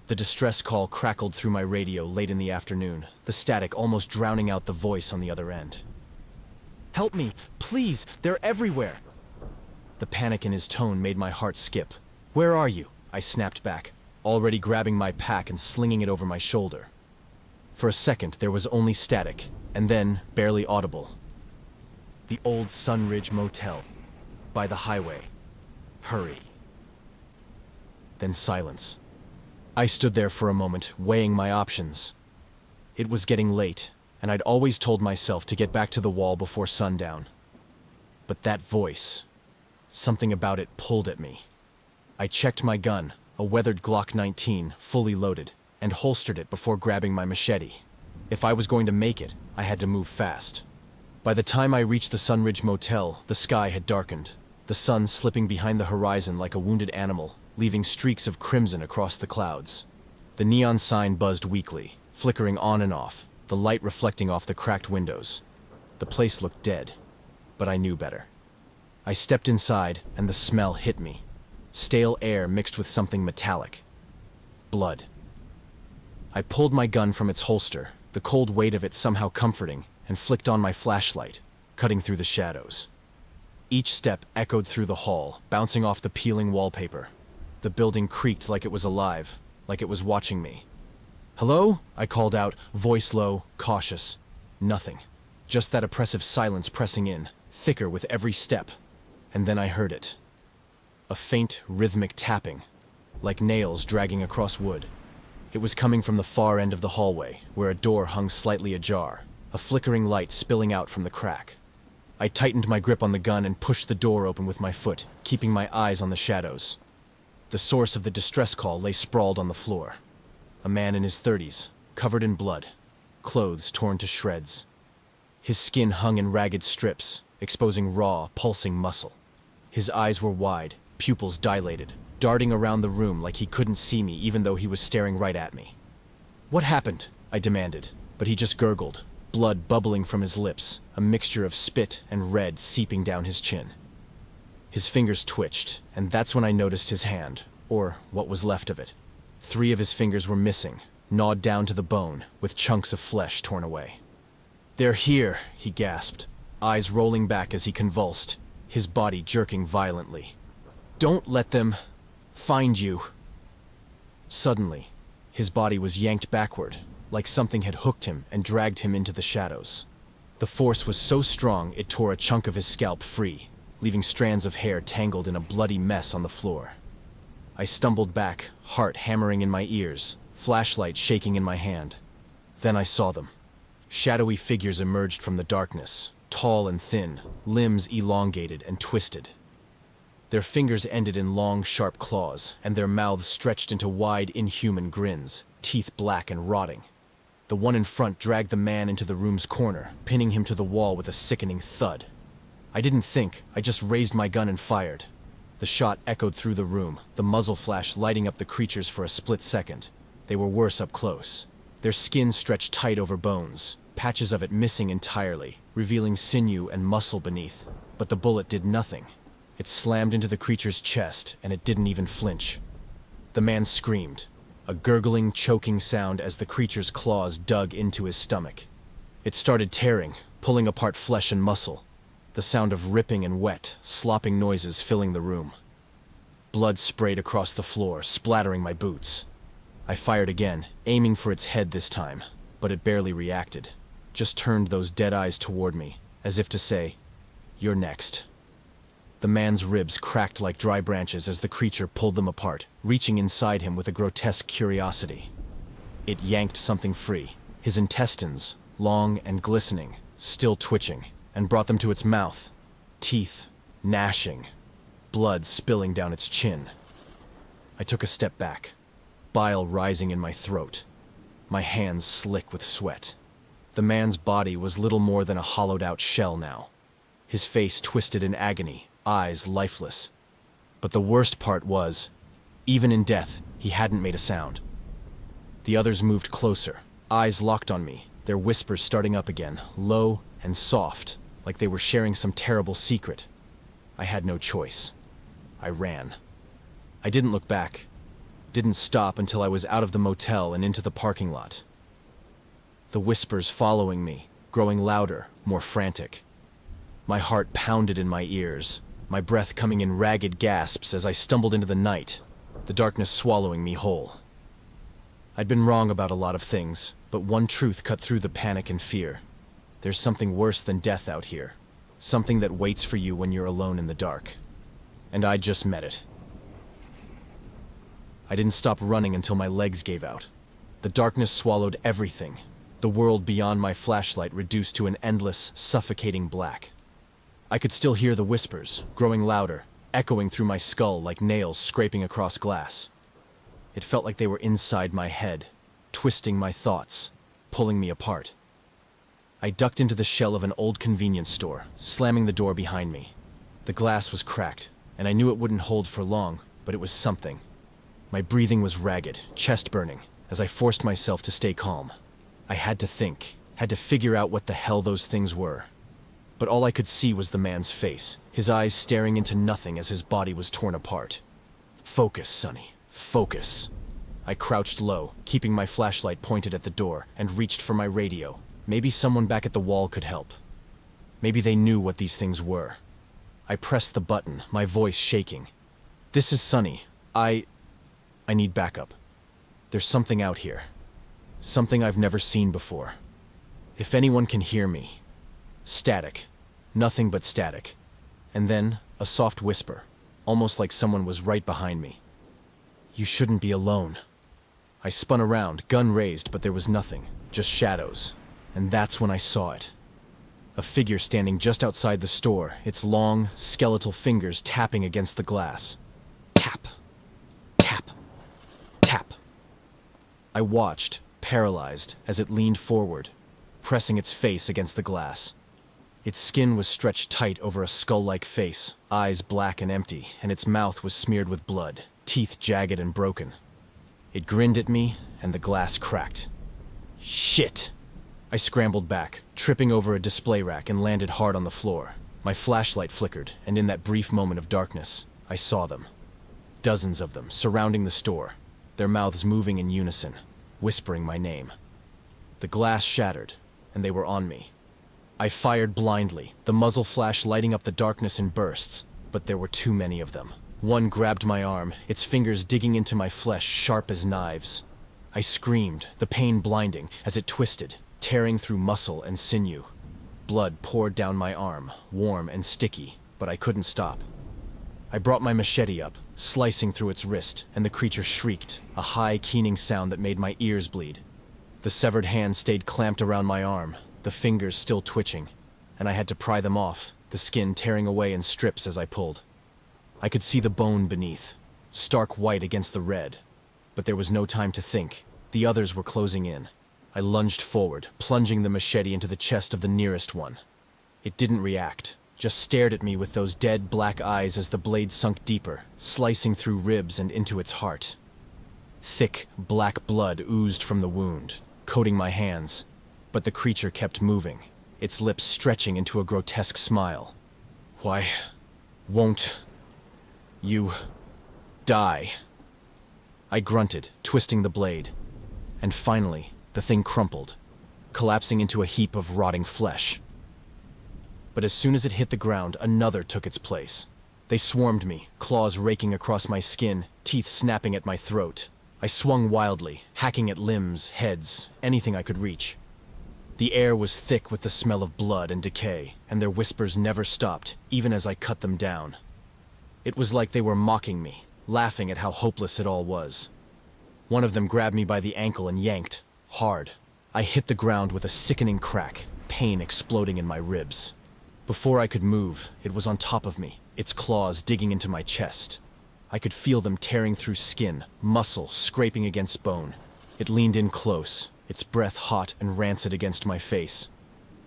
The distress call crackled through my radio late in the afternoon, the static almost drowning out the voice on the other end. Help me, please, they're everywhere. The panic in his tone made my heart skip. Where are you? I snapped back, already grabbing my pack and slinging it over my shoulder. For a second, there was only static, and then barely audible. The old Sunridge Motel. By the highway. Hurry. Then silence. I stood there for a moment, weighing my options. It was getting late, and I'd always told myself to get back to the wall before sundown. But that voice, something about it pulled at me. I checked my gun, a weathered Glock 19, fully loaded, and holstered it before grabbing my machete. If I was going to make it, I had to move fast. By the time I reached the Sunridge Motel, the sky had darkened, the sun slipping behind the horizon like a wounded animal, leaving streaks of crimson across the clouds. The neon sign buzzed weakly, flickering on and off, the light reflecting off the cracked windows. The place looked dead, but I knew better. I stepped inside, and the smell hit me. Stale air mixed with something metallic. Blood. I pulled my gun from its holster, the cold weight of it somehow comforting, and flicked on my flashlight, cutting through the shadows. Each step echoed through the hall, bouncing off the peeling wallpaper. The building creaked like it was alive, like it was watching me. "Hello?" I called out, voice low, cautious. Nothing. Just that oppressive silence pressing in, thicker with every step. And then I heard it. A faint, rhythmic tapping, like nails dragging across wood. It was coming from the far end of the hallway, where a door hung slightly ajar, a flickering light spilling out from the crack. I tightened my grip on the gun and pushed the door open with my foot, keeping my eyes on the shadows. The source of the distress call lay sprawled on the floor. A man in his 30s, covered in blood, clothes torn to shreds. His skin hung in ragged strips, exposing raw, pulsing muscle. His eyes were wide, pupils dilated, darting around the room like he couldn't see me even though he was staring right at me. "What happened?" I demanded, but he just gurgled, blood bubbling from his lips, a mixture of spit and red seeping down his chin. His fingers twitched, and that's when I noticed his hand, or what was left of it. 3 of his fingers were missing, gnawed down to the bone, with chunks of flesh torn away. "They're here," he gasped, eyes rolling back as he convulsed, his body jerking violently. "Don't let them find you." Suddenly, his body was yanked backward, like something had hooked him and dragged him into the shadows. The force was so strong it tore a chunk of his scalp free, leaving strands of hair tangled in a bloody mess on the floor. I stumbled back, heart hammering in my ears, flashlight shaking in my hand. Then I saw them. Shadowy figures emerged from the darkness, tall and thin, limbs elongated and twisted. Their fingers ended in long, sharp claws, and their mouths stretched into wide, inhuman grins, teeth black and rotting. The one in front dragged the man into the room's corner, pinning him to the wall with a sickening thud. I didn't think, I just raised my gun and fired. The shot echoed through the room, the muzzle flash lighting up the creatures for a split second. They were worse up close. Their skin stretched tight over bones, patches of it missing entirely, revealing sinew and muscle beneath. But the bullet did nothing. It slammed into the creature's chest, and it didn't even flinch. The man screamed, a gurgling, choking sound as the creature's claws dug into his stomach. It started tearing, pulling apart flesh and muscle, the sound of ripping and wet, slopping noises filling the room. Blood sprayed across the floor, splattering my boots. I fired again, aiming for its head this time, but it barely reacted, just turned those dead eyes toward me, as if to say, "You're next." The man's ribs cracked like dry branches as the creature pulled them apart, reaching inside him with a grotesque curiosity. It yanked something free, his intestines, long and glistening, still twitching, and brought them to its mouth, teeth gnashing, blood spilling down its chin. I took a step back, bile rising in my throat, my hands slick with sweat. The man's body was little more than a hollowed-out shell now, his face twisted in agony, eyes lifeless. But the worst part was, even in death, he hadn't made a sound. The others moved closer, eyes locked on me, their whispers starting up again, low and soft, like they were sharing some terrible secret. I had no choice. I ran. I didn't look back. didn't stop until I was out of the motel and into the parking lot. The whispers following me, growing louder, more frantic. My heart pounded in my ears, my breath coming in ragged gasps as I stumbled into the night, the darkness swallowing me whole. I'd been wrong about a lot of things, but one truth cut through the panic and fear. There's something worse than death out here. Something that waits for you when you're alone in the dark. And I just met it. I didn't stop running until my legs gave out. The darkness swallowed everything. The world beyond my flashlight reduced to an endless, suffocating black. I could still hear the whispers, growing louder, echoing through my skull like nails scraping across glass. It felt like they were inside my head, twisting my thoughts, pulling me apart. I ducked into the shell of an old convenience store, slamming the door behind me. The glass was cracked, and I knew it wouldn't hold for long, but it was something. My breathing was ragged, chest burning, as I forced myself to stay calm. I had to think, had to figure out what the hell those things were. But all I could see was the man's face, his eyes staring into nothing as his body was torn apart. Focus, Sonny, focus. I crouched low, keeping my flashlight pointed at the door, and reached for my radio. Maybe someone back at the wall could help. Maybe they knew what these things were. I pressed the button, my voice shaking. This is Sonny. I need backup. There's something out here. Something I've never seen before. If anyone can hear me. Static. Nothing but static. And then, a soft whisper, almost like someone was right behind me. You shouldn't be alone. I spun around, gun raised, but there was nothing, just shadows. And that's when I saw it. A figure standing just outside the store, its long, skeletal fingers tapping against the glass. Tap. Tap. Tap. I watched, paralyzed, as it leaned forward, pressing its face against the glass. Its skin was stretched tight over a skull-like face, eyes black and empty, and its mouth was smeared with blood, teeth jagged and broken. It grinned at me, and the glass cracked. Shit! I scrambled back, tripping over a display rack and landed hard on the floor. My flashlight flickered, and in that brief moment of darkness, I saw them. Dozens of them, surrounding the store, their mouths moving in unison, whispering my name. The glass shattered, and they were on me. I fired blindly, the muzzle flash lighting up the darkness in bursts, but there were too many of them. One grabbed my arm, its fingers digging into my flesh sharp as knives. I screamed, the pain blinding, as it twisted, tearing through muscle and sinew. Blood poured down my arm, warm and sticky, but I couldn't stop. I brought my machete up, slicing through its wrist, and the creature shrieked, a high, keening sound that made my ears bleed. The severed hand stayed clamped around my arm, the fingers still twitching, and I had to pry them off, the skin tearing away in strips as I pulled. I could see the bone beneath, stark white against the red, but there was no time to think. The others were closing in. I lunged forward, plunging the machete into the chest of the nearest one. It didn't react, just stared at me with those dead black eyes as the blade sunk deeper, slicing through ribs and into its heart. Thick, black blood oozed from the wound, coating my hands, but the creature kept moving, its lips stretching into a grotesque smile. Why won't you die? I grunted, twisting the blade, and finally, the thing crumpled, collapsing into a heap of rotting flesh. But as soon as it hit the ground, another took its place. They swarmed me, claws raking across my skin, teeth snapping at my throat. I swung wildly, hacking at limbs, heads, anything I could reach. The air was thick with the smell of blood and decay, and their whispers never stopped, even as I cut them down. It was like they were mocking me, laughing at how hopeless it all was. One of them grabbed me by the ankle and yanked, hard. I hit the ground with a sickening crack, pain exploding in my ribs. Before I could move, it was on top of me, its claws digging into my chest. I could feel them tearing through skin, muscle scraping against bone. It leaned in close, its breath hot and rancid against my face,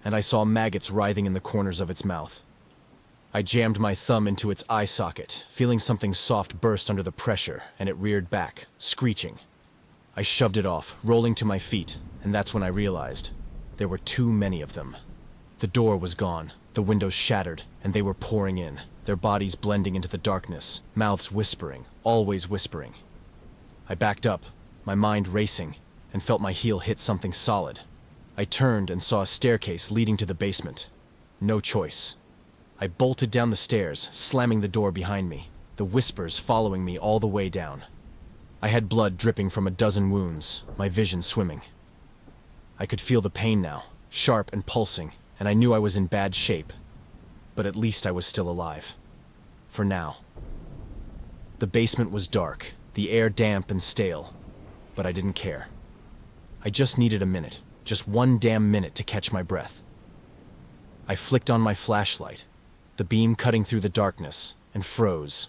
and I saw maggots writhing in the corners of its mouth. I jammed my thumb into its eye socket, feeling something soft burst under the pressure, and it reared back, screeching. I shoved it off, rolling to my feet, and that's when I realized there were too many of them. The door was gone, the windows shattered, and they were pouring in, their bodies blending into the darkness, mouths whispering, always whispering. I backed up, my mind racing, and felt my heel hit something solid. I turned and saw a staircase leading to the basement. No choice. I bolted down the stairs, slamming the door behind me, the whispers following me all the way down. I had blood dripping from a dozen wounds, my vision swimming. I could feel the pain now, sharp and pulsing, and I knew I was in bad shape. But at least I was still alive. For now. The basement was dark, the air damp and stale, but I didn't care. I just needed a minute, just one damn minute to catch my breath. I flicked on my flashlight, the beam cutting through the darkness, and froze.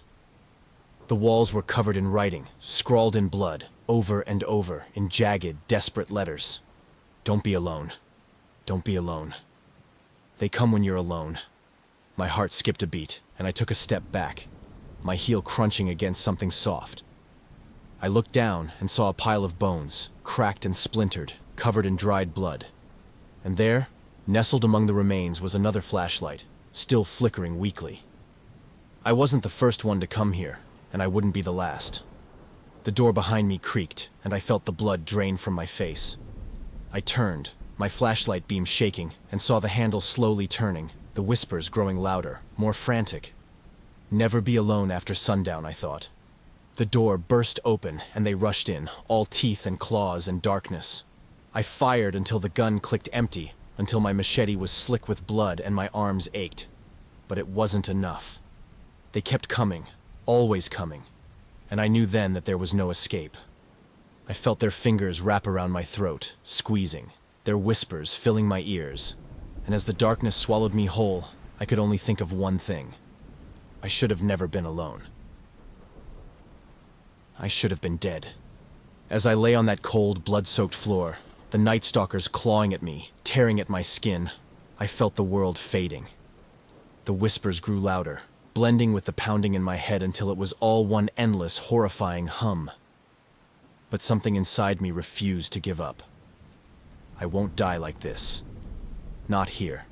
The walls were covered in writing, scrawled in blood, over and over, in jagged, desperate letters. Don't be alone. Don't be alone. They come when you're alone. My heart skipped a beat, and I took a step back, my heel crunching against something soft. I looked down and saw a pile of bones, cracked and splintered, covered in dried blood. And there, nestled among the remains, was another flashlight, still flickering weakly. I wasn't the first one to come here, and I wouldn't be the last. The door behind me creaked, and I felt the blood drain from my face. I turned, my flashlight beam shaking, and saw the handle slowly turning, the whispers growing louder, more frantic. Never be alone after sundown, I thought. The door burst open, and they rushed in, all teeth and claws and darkness. I fired until the gun clicked empty, until my machete was slick with blood and my arms ached. But it wasn't enough. They kept coming, always coming, and I knew then that there was no escape. I felt their fingers wrap around my throat, squeezing, their whispers filling my ears, and as the darkness swallowed me whole, I could only think of one thing. I should have never been alone. I should have been dead. As I lay on that cold, blood-soaked floor, the Nightstalkers clawing at me, tearing at my skin, I felt the world fading. The whispers grew louder, blending with the pounding in my head until it was all one endless, horrifying hum. But something inside me refused to give up. I won't die like this. Not here.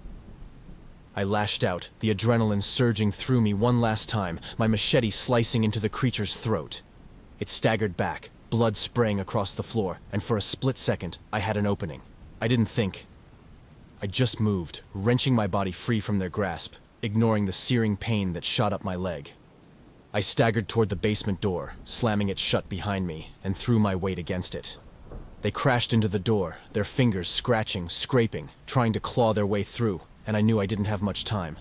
I lashed out, the adrenaline surging through me one last time, my machete slicing into the creature's throat. It staggered back, blood spraying across the floor, and for a split second, I had an opening. I didn't think. I just moved, wrenching my body free from their grasp, ignoring the searing pain that shot up my leg. I staggered toward the basement door, slamming it shut behind me, and threw my weight against it. They crashed into the door, their fingers scratching, scraping, trying to claw their way through, and I knew I didn't have much time.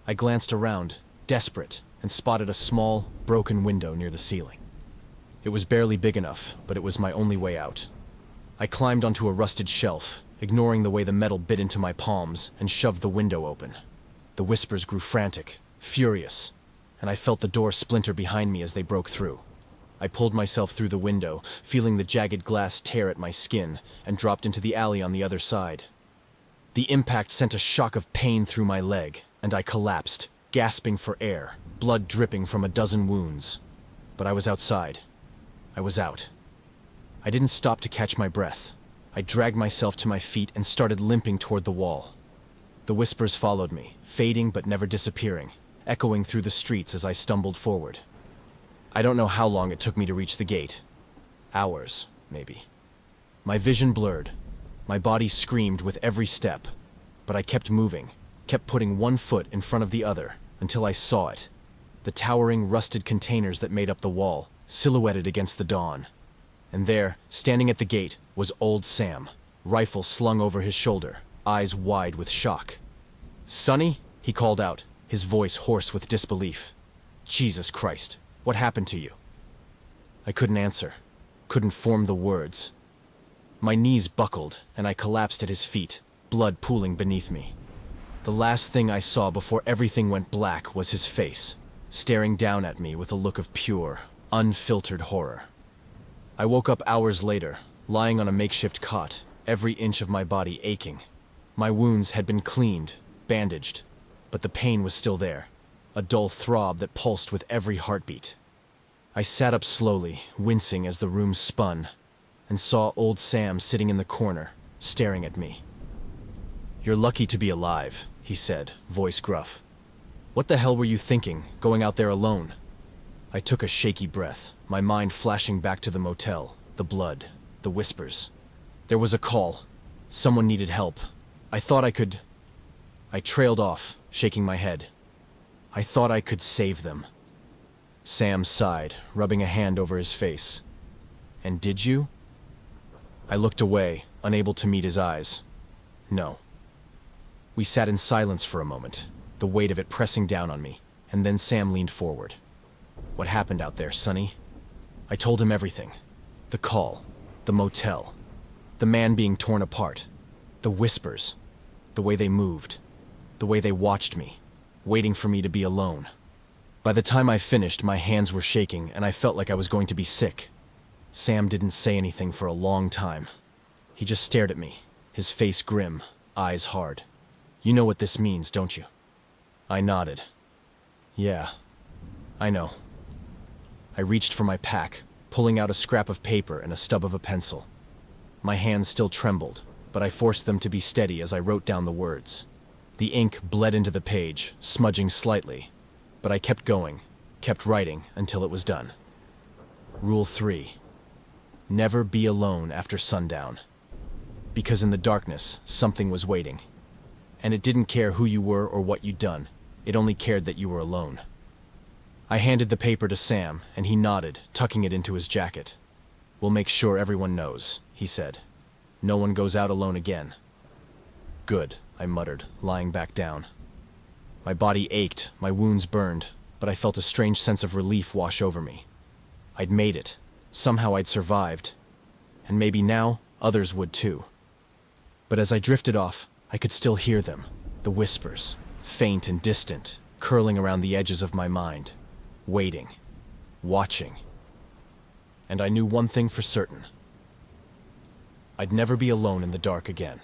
I glanced around, desperate, and spotted a small, broken window near the ceiling. It was barely big enough, but it was my only way out. I climbed onto a rusted shelf, ignoring the way the metal bit into my palms, and shoved the window open. The whispers grew frantic, furious, and I felt the door splinter behind me as they broke through. I pulled myself through the window, feeling the jagged glass tear at my skin, and dropped into the alley on the other side. The impact sent a shock of pain through my leg, and I collapsed, gasping for air, blood dripping from a dozen wounds. But I was outside. I was out. I didn't stop to catch my breath. I dragged myself to my feet and started limping toward the wall. The whispers followed me, fading but never disappearing, echoing through the streets as I stumbled forward. I don't know how long it took me to reach the gate. Hours, maybe. My vision blurred. My body screamed with every step, but I kept moving, kept putting one foot in front of the other, until I saw it. The towering, rusted containers that made up the wall, silhouetted against the dawn. And there, standing at the gate, was old Sam, rifle slung over his shoulder, eyes wide with shock. "Sonny?" he called out, his voice hoarse with disbelief. "Jesus Christ, what happened to you?" I couldn't answer, couldn't form the words. My knees buckled, and I collapsed at his feet, blood pooling beneath me. The last thing I saw before everything went black was his face, staring down at me with a look of pure, unfiltered horror. I woke up hours later, lying on a makeshift cot, every inch of my body aching. My wounds had been cleaned, bandaged, but the pain was still there, a dull throb that pulsed with every heartbeat. I sat up slowly, wincing as the room spun, and saw old Sam sitting in the corner, staring at me. "You're lucky to be alive," he said, voice gruff. "What the hell were you thinking, going out there alone?" I took a shaky breath, my mind flashing back to the motel, the blood, the whispers. There was a call. Someone needed help. I thought I could... I trailed off, shaking my head. I thought I could save them. Sam sighed, rubbing a hand over his face. And did you? I looked away, unable to meet his eyes. No. We sat in silence for a moment, the weight of it pressing down on me, and then Sam leaned forward. What happened out there, Sonny? I told him everything. The call, the motel, the man being torn apart, the whispers, the way they moved, the way they watched me, waiting for me to be alone. By the time I finished, my hands were shaking and I felt like I was going to be sick. Sam didn't say anything for a long time. He just stared at me, his face grim, eyes hard. You know what this means, don't you? I nodded. Yeah, I know. I reached for my pack, pulling out a scrap of paper and a stub of a pencil. My hands still trembled, but I forced them to be steady as I wrote down the words. The ink bled into the page, smudging slightly, but I kept going, kept writing until it was done. Rule 3. Never be alone after sundown. Because in the darkness, something was waiting. And it didn't care who you were or what you'd done. It only cared that you were alone. I handed the paper to Sam, and he nodded, tucking it into his jacket. We'll make sure everyone knows, he said. No one goes out alone again. Good, I muttered, lying back down. My body ached, my wounds burned, but I felt a strange sense of relief wash over me. I'd made it. Somehow I'd survived. And maybe now, others would too. But as I drifted off, I could still hear them, the whispers, faint and distant, curling around the edges of my mind. Waiting. Watching. And I knew one thing for certain. I'd never be alone in the dark again.